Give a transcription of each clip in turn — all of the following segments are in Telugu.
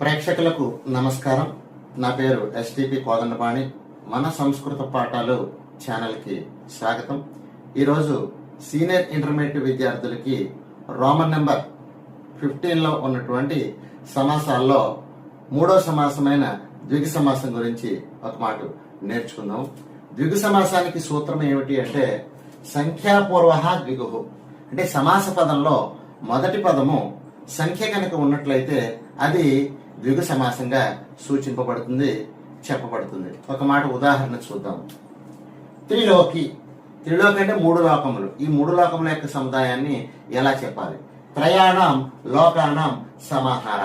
ప్రేక్షకులకు నమస్కారం. నా పేరు ఎస్టిపి కోదండపాణి. మన సంస్కృత పాఠాలు ఛానల్కి స్వాగతం. ఈరోజు సీనియర్ ఇంటర్మీడియట్ విద్యార్థులకి రోమన్ నెంబర్ 15లో ఉన్నటువంటి సమాసాల్లో మూడో సమాసమైన ద్విగు సమాసం గురించి ఒక మాట నేర్చుకుందాం. ద్విగు సమాసానికి సూత్రం ఏమిటి అంటే సంఖ్యాపూర్వ ద్విగు. అంటే సమాస పదంలో మొదటి పదము సంఖ్య కనుక ఉన్నట్లయితే అది ద్విగు సమాసంగా సూచింపబడుతుంది, చెప్పబడుతుంది. ఒక మాట ఉదాహరణ చూద్దాం. త్రిలోకి. త్రిలోకి అంటే మూడు లోకములు. ఈ మూడు లోకముల యొక్క సముదాయాన్ని ఎలా చెప్పాలి? త్రయాణం లోకానాం సమాహార.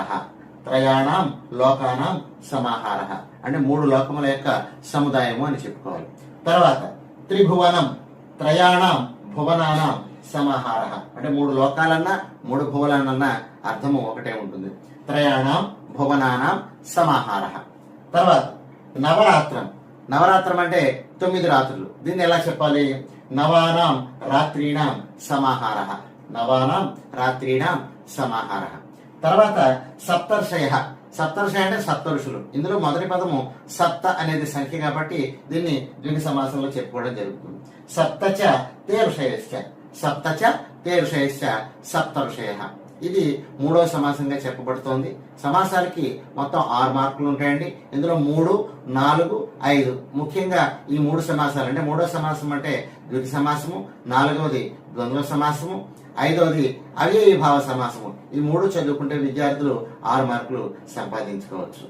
త్రయాణం లోకానాం సమాహార అంటే మూడు లోకముల యొక్క సముదాయము అని చెప్పుకోవాలి. తర్వాత త్రిభువనం. త్రయాణం భువనానాం సమాహార అంటే మూడు లోకాలన్నా మూడు భువనాలన్నా అర్థము ఒకటే ఉంటుంది. త్రయాణం భువనానాం సమాహార. తర్వాత నవరాత్రం. నవరాత్రం అంటే 9 రాత్రులు. దీన్ని ఎలా చెప్పాలి? నవానాం రాత్రీణాం సమాహార. నవానాం రాత్రీణాం సమాహార. తర్వాత సప్తర్షయ. సప్తర్షయ అంటే సప్తఋషులు. ఇందులో మొదటి పదము సప్త అనేది సంఖ్య కాబట్టి దీన్ని ద్విగు సమాసంలో చెప్పుకోవడం జరుగుతుంది. సప్తచ తే ఋషయశ్చ. సప్తచ తే ఋషయశ్చ సప్తఋషయ. ఇది మూడో సమాసంగా చెప్పబడుతోంది. సమాసాలకి మొత్తం 6 మార్కులు ఉంటాయండి. ఇందులో 3, 4, 5 ముఖ్యంగా ఈ మూడు సమాసాలు అంటే మూడో సమాసం అంటే ద్విగు సమాసము, 4వది ద్వంద్వ సమాసము, 5వది అవ్యయీభావ సమాసము. ఈ మూడు చదువుకుంటే విద్యార్థులు 6 మార్కులు సంపాదించుకోవచ్చు.